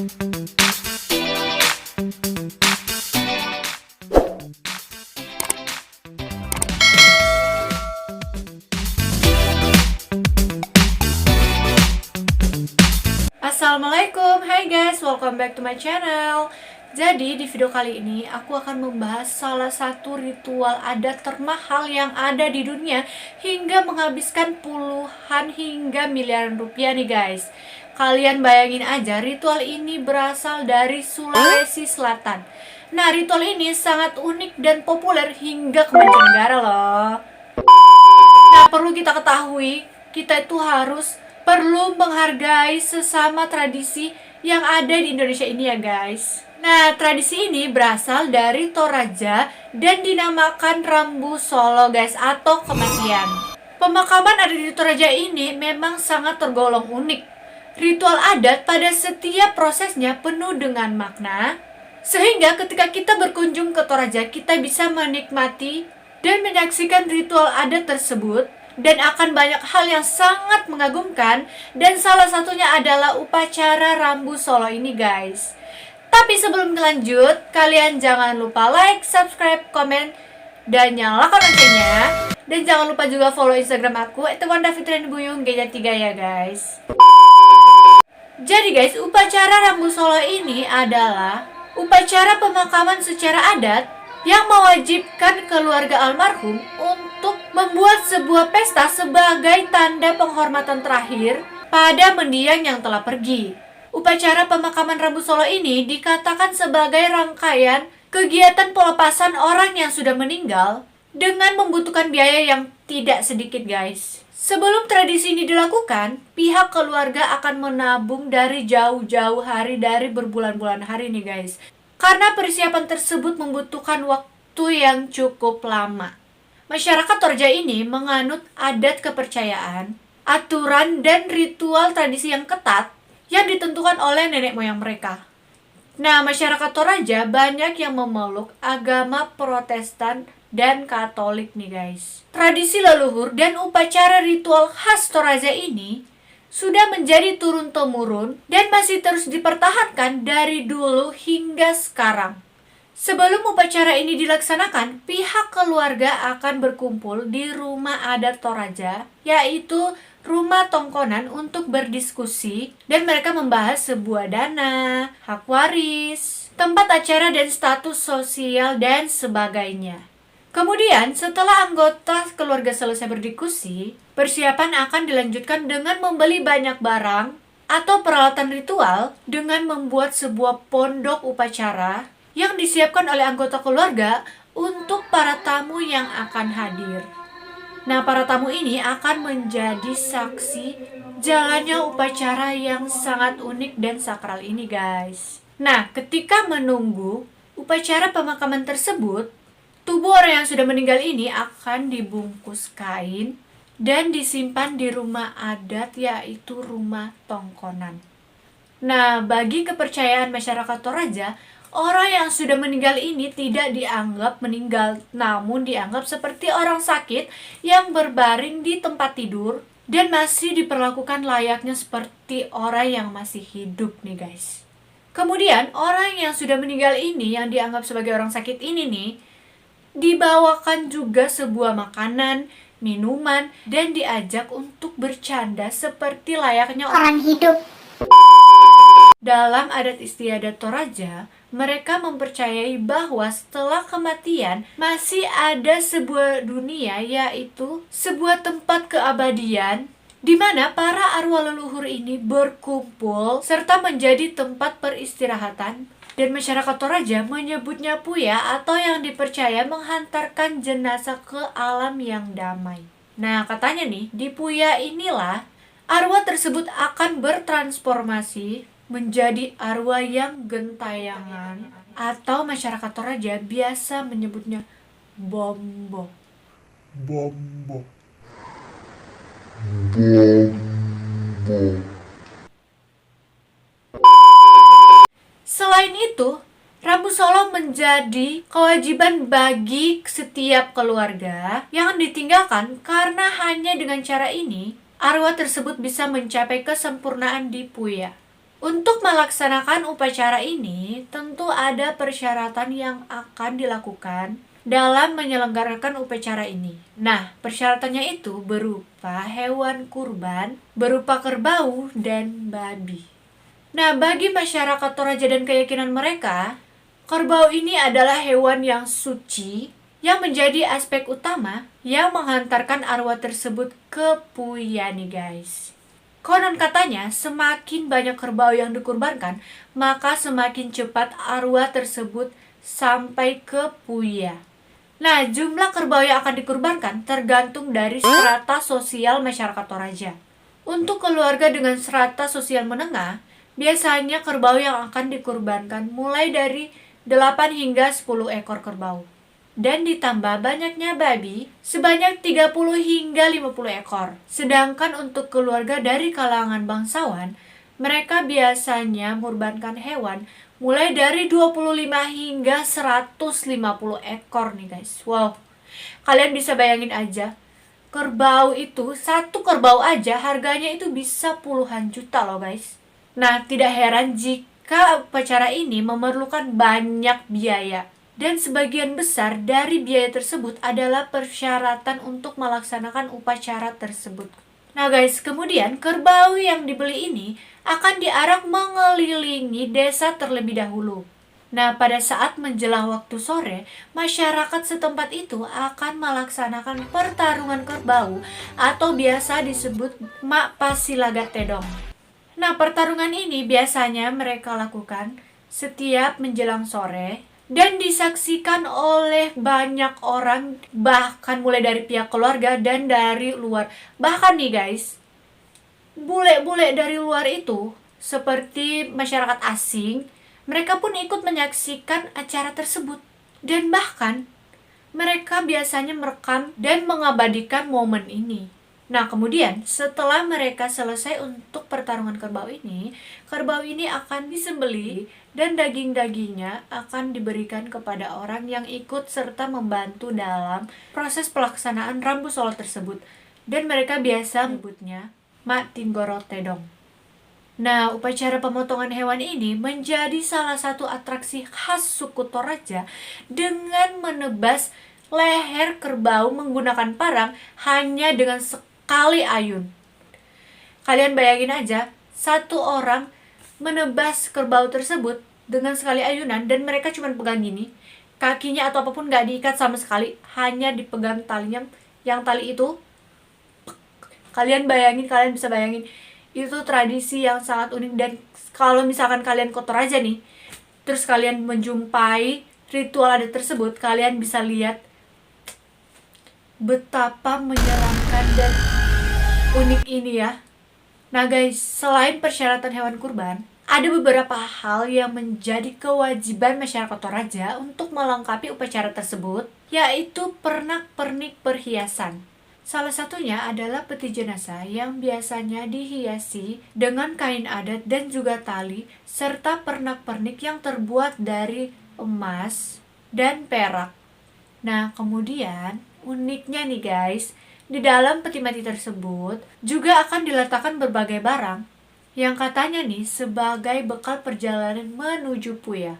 Assalamualaikum, hai guys, welcome back to my channel. Jadi di video kali ini aku akan membahas salah satu ritual adat termahal yang ada di dunia hingga menghabiskan puluhan hingga miliaran rupiah nih guys. Kalian bayangin aja, ritual ini berasal dari Sulawesi Selatan. Nah, ritual ini sangat unik dan populer hingga ke mancanegara loh. Nah, perlu kita ketahui, kita itu perlu menghargai sesama tradisi yang ada di Indonesia ini ya guys. Nah, tradisi ini berasal dari Toraja dan dinamakan Rambu Solo guys, atau kematian. Pemakaman ada di Toraja ini memang sangat tergolong unik. Ritual adat pada setiap prosesnya penuh dengan makna, sehingga ketika kita berkunjung ke Toraja, kita bisa menikmati dan menyaksikan ritual adat tersebut. Dan akan banyak hal yang sangat mengagumkan, dan salah satunya adalah upacara Rambu Solo ini guys. Tapi sebelum lanjut, kalian jangan lupa like, subscribe, komen, dan nyalakan loncengnya. Dan jangan lupa juga follow Instagram aku @WandaFitrianBuyung-3 ya guys. Jadi guys, upacara Rambu Solo ini adalah upacara pemakaman secara adat yang mewajibkan keluarga almarhum untuk membuat sebuah pesta sebagai tanda penghormatan terakhir pada mendiang yang telah pergi. Upacara pemakaman Rambu Solo ini dikatakan sebagai rangkaian kegiatan pelepasan orang yang sudah meninggal dengan membutuhkan biaya yang tidak sedikit guys. Sebelum tradisi ini dilakukan, pihak keluarga akan menabung dari jauh-jauh hari, dari berbulan-bulan hari nih guys. Karena persiapan tersebut membutuhkan waktu yang cukup lama. Masyarakat Toraja ini menganut adat kepercayaan, aturan dan ritual tradisi yang ketat yang ditentukan oleh nenek moyang mereka. Nah, masyarakat Toraja banyak yang memeluk agama Protestan dan Katolik nih guys. Tradisi leluhur dan upacara ritual khas Toraja ini sudah menjadi turun-temurun dan masih terus dipertahankan dari dulu hingga sekarang. Sebelum upacara ini dilaksanakan, pihak keluarga akan berkumpul di rumah adat Toraja, yaitu rumah tongkonan, untuk berdiskusi dan mereka membahas sebuah dana, hak waris, tempat acara dan status sosial dan sebagainya. Kemudian, setelah anggota keluarga selesai berdiskusi, persiapan akan dilanjutkan dengan membeli banyak barang atau peralatan ritual dengan membuat sebuah pondok upacara yang disiapkan oleh anggota keluarga untuk para tamu yang akan hadir. Nah, para tamu ini akan menjadi saksi jalannya upacara yang sangat unik dan sakral ini guys. Nah, ketika menunggu upacara pemakaman tersebut, tubuh orang yang sudah meninggal ini akan dibungkus kain dan disimpan di rumah adat, yaitu rumah tongkonan. Nah, bagi kepercayaan masyarakat Toraja, orang yang sudah meninggal ini tidak dianggap meninggal, namun dianggap seperti orang sakit yang berbaring di tempat tidur dan masih diperlakukan layaknya seperti orang yang masih hidup nih guys. Kemudian, orang yang sudah meninggal ini, yang dianggap sebagai orang sakit ini nih, dibawakan juga sebuah makanan, minuman, dan diajak untuk bercanda seperti layaknya orang hidup. Dalam adat istiadat Toraja, mereka mempercayai bahwa setelah kematian masih ada sebuah dunia, yaitu sebuah tempat keabadian di mana para arwah leluhur ini berkumpul serta menjadi tempat peristirahatan. Dan masyarakat Toraja menyebutnya puya, atau yang dipercaya menghantarkan jenazah ke alam yang damai. Nah, katanya nih, di puya inilah arwah tersebut akan bertransformasi menjadi arwah yang gentayangan, atau masyarakat Toraja biasa menyebutnya bombo. Bombo. Bombo. Selain itu, Rambu Solo menjadi kewajiban bagi setiap keluarga yang ditinggalkan, karena hanya dengan cara ini arwah tersebut bisa mencapai kesempurnaan di puya. Untuk melaksanakan upacara ini, tentu ada persyaratan yang akan dilakukan dalam menyelenggarakan upacara ini. Nah, persyaratannya itu berupa hewan kurban, berupa kerbau dan babi. Nah, bagi masyarakat Toraja dan keyakinan mereka, kerbau ini adalah hewan yang suci yang menjadi aspek utama yang menghantarkan arwah tersebut ke Puya nih guys. Konon katanya, semakin banyak kerbau yang dikurbankan, maka semakin cepat arwah tersebut sampai ke Puya. Nah, jumlah kerbau yang akan dikurbankan tergantung dari strata sosial masyarakat Toraja. Untuk keluarga dengan strata sosial menengah, biasanya kerbau yang akan dikurbankan mulai dari 8 hingga 10 ekor kerbau. Dan ditambah banyaknya babi sebanyak 30 hingga 50 ekor. Sedangkan untuk keluarga dari kalangan bangsawan, mereka biasanya mengorbankan hewan mulai dari 25 hingga 150 ekor nih guys. Wow, kalian bisa bayangin aja, kerbau itu, satu kerbau aja harganya itu bisa puluhan juta loh guys. Nah, tidak heran jika upacara ini memerlukan banyak biaya. Dan sebagian besar dari biaya tersebut adalah persyaratan untuk melaksanakan upacara tersebut. Nah guys, kemudian kerbau yang dibeli ini akan diarak mengelilingi desa terlebih dahulu. Nah, pada saat menjelang waktu sore, masyarakat setempat itu akan melaksanakan pertarungan kerbau atau biasa disebut Mak Pasilaga Tedong. Nah, pertarungan ini biasanya mereka lakukan setiap menjelang sore dan disaksikan oleh banyak orang, bahkan mulai dari pihak keluarga dan dari luar. Bahkan nih guys, bule-bule dari luar itu seperti masyarakat asing, mereka pun ikut menyaksikan acara tersebut. Dan bahkan mereka biasanya merekam dan mengabadikan momen ini. Nah, kemudian setelah mereka selesai untuk pertarungan kerbau ini akan disembelih dan daging-dagingnya akan diberikan kepada orang yang ikut serta membantu dalam proses pelaksanaan rambu sholat tersebut. Dan mereka biasa menyebutnya Mak Tinggoro Tedong. Nah, upacara pemotongan hewan ini menjadi salah satu atraksi khas suku Toraja dengan menebas leher kerbau menggunakan parang hanya dengan sekali ayun. Kalian bayangin aja, satu orang menebas kerbau tersebut dengan sekali ayunan dan mereka cuma pegang gini. Kakinya atau apapun gak diikat sama sekali, hanya dipegang talinya. Yang tali itu, kalian bisa bayangin, itu tradisi yang sangat unik. Dan kalau misalkan kalian ke Toraja nih, terus kalian menjumpai ritual adat tersebut, kalian bisa lihat betapa menyeramkan dan unik ini ya. Nah guys, selain persyaratan hewan kurban, ada beberapa hal yang menjadi kewajiban masyarakat Toraja untuk melengkapi upacara tersebut, yaitu pernak-pernik perhiasan. Salah satunya adalah peti jenazah yang biasanya dihiasi dengan kain adat dan juga tali, serta pernak-pernik yang terbuat dari emas dan perak. Nah, kemudian uniknya nih guys, di dalam peti mati tersebut juga akan diletakkan berbagai barang yang katanya nih sebagai bekal perjalanan menuju Puya.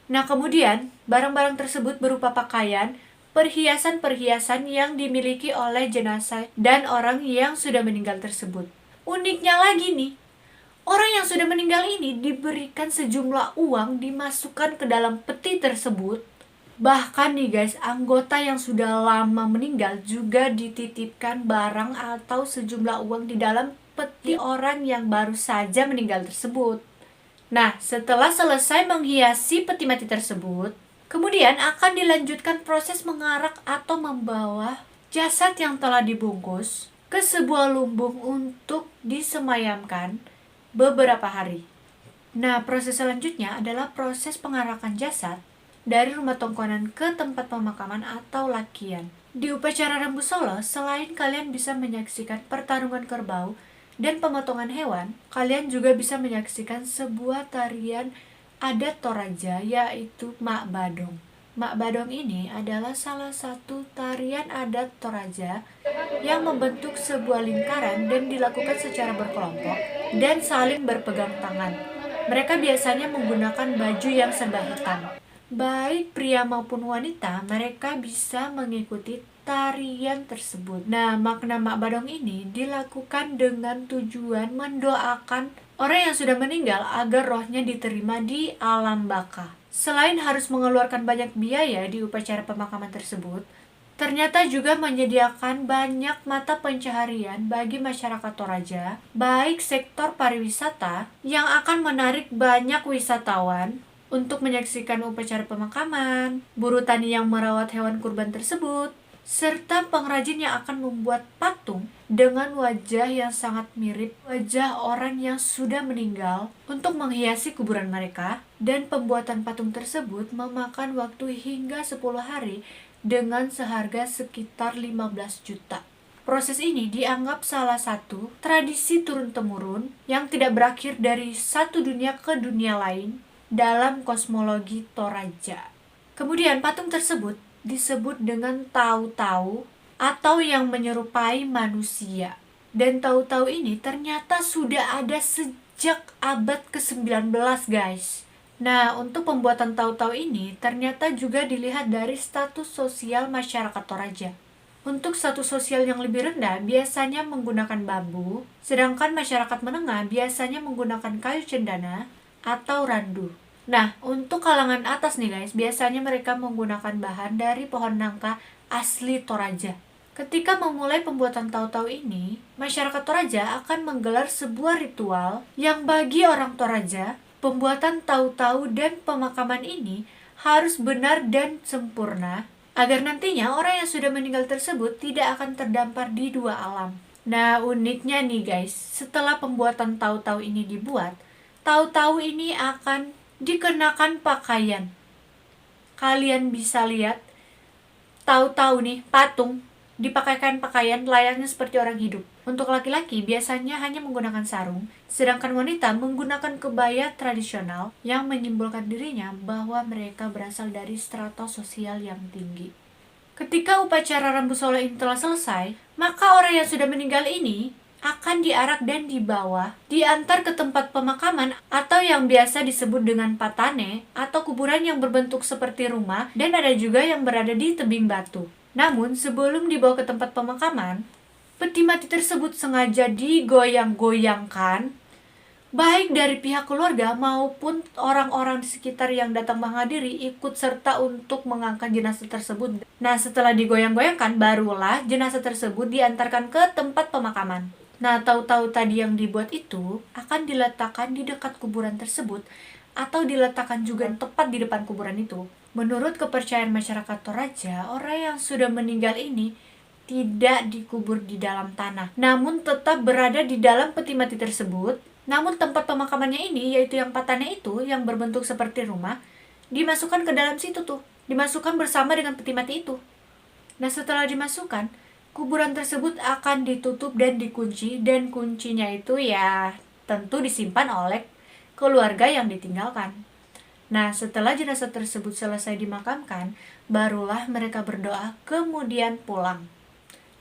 Nah, kemudian barang-barang tersebut berupa pakaian, perhiasan-perhiasan yang dimiliki oleh jenazah dan orang yang sudah meninggal tersebut. Uniknya lagi nih, orang yang sudah meninggal ini diberikan sejumlah uang dimasukkan ke dalam peti tersebut. Bahkan nih guys, anggota yang sudah lama meninggal juga dititipkan barang atau sejumlah uang di dalam peti orang yang baru saja meninggal tersebut. Nah, setelah selesai menghiasi peti mati tersebut, kemudian akan dilanjutkan proses mengarak atau membawa jasad yang telah dibungkus ke sebuah lumbung untuk disemayamkan beberapa hari. Nah, proses selanjutnya adalah proses pengarakan jasad dari rumah tongkonan ke tempat pemakaman atau lakian. Di upacara Rambu Solo, selain kalian bisa menyaksikan pertarungan kerbau dan pemotongan hewan, kalian juga bisa menyaksikan sebuah tarian adat Toraja, yaitu Mak Badong. Mak Badong ini adalah salah satu tarian adat Toraja yang membentuk sebuah lingkaran dan dilakukan secara berkelompok dan saling berpegang tangan. Mereka biasanya menggunakan baju yang serba hitam. Baik pria maupun wanita, mereka bisa mengikuti tarian tersebut. Nah, makna Mak Badong ini dilakukan dengan tujuan mendoakan orang yang sudah meninggal agar rohnya diterima di alam baka. Selain harus mengeluarkan banyak biaya di upacara pemakaman tersebut, ternyata juga menyediakan banyak mata pencaharian bagi masyarakat Toraja, baik sektor pariwisata yang akan menarik banyak wisatawan untuk menyaksikan upacara pemakaman, buruh tani yang merawat hewan kurban tersebut, serta pengrajin yang akan membuat patung dengan wajah yang sangat mirip wajah orang yang sudah meninggal untuk menghiasi kuburan mereka. Dan pembuatan patung tersebut memakan waktu hingga 10 hari dengan seharga sekitar 15 juta. Proses ini dianggap salah satu tradisi turun-temurun yang tidak berakhir dari satu dunia ke dunia lain dalam kosmologi Toraja. Kemudian patung tersebut disebut dengan Tau-Tau atau yang menyerupai manusia. Dan Tau-Tau ini ternyata sudah ada sejak abad ke-19 guys. Nah, untuk pembuatan Tau-Tau ini ternyata juga dilihat dari status sosial masyarakat Toraja. Untuk status sosial yang lebih rendah biasanya menggunakan bambu, sedangkan masyarakat menengah biasanya menggunakan kayu cendana atau randu. Nah, untuk kalangan atas nih guys, biasanya mereka menggunakan bahan dari pohon nangka asli Toraja. Ketika memulai pembuatan Tau-Tau ini, masyarakat Toraja akan menggelar sebuah ritual yang bagi orang Toraja, pembuatan Tau-Tau dan pemakaman ini harus benar dan sempurna agar nantinya orang yang sudah meninggal tersebut tidak akan terdampar di dua alam. Nah, uniknya nih guys, setelah pembuatan Tau-Tau ini dibuat, Tau-Tau ini akan dikenakan pakaian. Kalian bisa lihat Tau-Tau nih, patung dipakaikan pakaian layaknya seperti orang hidup. Untuk laki-laki biasanya hanya menggunakan sarung, sedangkan wanita menggunakan kebaya tradisional yang menyimbolkan dirinya bahwa mereka berasal dari strata sosial yang tinggi. Ketika upacara rambu solo ini telah selesai, maka orang yang sudah meninggal ini akan diarak dan dibawa, diantar ke tempat pemakaman atau yang biasa disebut dengan patane atau kuburan yang berbentuk seperti rumah, dan ada juga yang berada di tebing batu. Namun sebelum dibawa ke tempat pemakaman, peti mati tersebut sengaja digoyang-goyangkan baik dari pihak keluarga maupun orang-orang di sekitar yang datang menghadiri ikut serta untuk mengangkat jenazah tersebut. Nah, setelah digoyang-goyangkan, barulah jenazah tersebut diantarkan ke tempat pemakaman. Nah, Tau-Tau tadi yang dibuat itu akan diletakkan di dekat kuburan tersebut atau diletakkan juga tepat di depan kuburan itu. Menurut kepercayaan masyarakat Toraja, orang yang sudah meninggal ini tidak dikubur di dalam tanah, namun tetap berada di dalam peti mati tersebut. Namun tempat pemakamannya ini, yaitu yang patane itu, yang berbentuk seperti rumah, dimasukkan ke dalam situ tuh, dimasukkan bersama dengan peti mati itu. Nah, setelah dimasukkan, kuburan tersebut akan ditutup dan dikunci, dan kuncinya itu ya tentu disimpan oleh keluarga yang ditinggalkan. Nah, setelah jenazah tersebut selesai dimakamkan, barulah mereka berdoa kemudian pulang.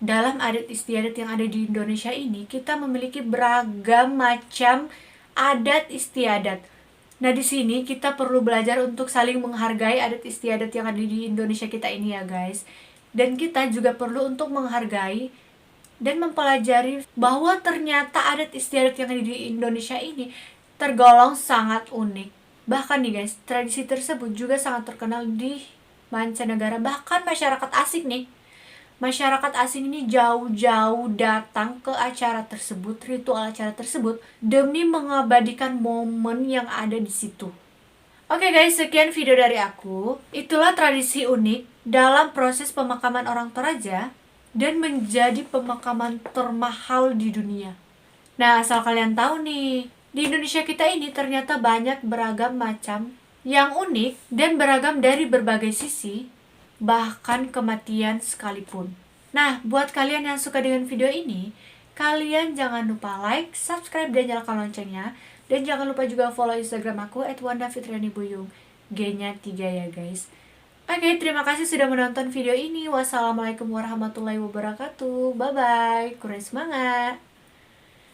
Dalam adat istiadat yang ada di Indonesia ini, kita memiliki beragam macam adat istiadat. Nah, di sini kita perlu belajar untuk saling menghargai adat istiadat yang ada di Indonesia kita ini ya guys. Dan kita juga perlu untuk menghargai dan mempelajari bahwa ternyata adat istiadat yang ada di Indonesia ini tergolong sangat unik. Bahkan nih guys, tradisi tersebut juga sangat terkenal di mancanegara, bahkan masyarakat asing nih. Masyarakat asing ini jauh-jauh datang ke acara tersebut, ritual acara tersebut, demi mengabadikan momen yang ada di situ. Oke guys, sekian video dari aku. Itulah tradisi unik dalam proses pemakaman orang Toraja dan menjadi pemakaman termahal di dunia. Nah, asal kalian tahu nih, di Indonesia kita ini ternyata banyak beragam macam yang unik dan beragam dari berbagai sisi, bahkan kematian sekalipun. Nah, buat kalian yang suka dengan video ini, kalian jangan lupa like, subscribe, dan nyalakan loncengnya. Dan jangan lupa juga follow Instagram aku @wandafitrianibuyung, G-nya 3 ya guys. Oke, terima kasih sudah menonton video ini. Wassalamualaikum warahmatullahi wabarakatuh. Bye-bye, kurang semangat.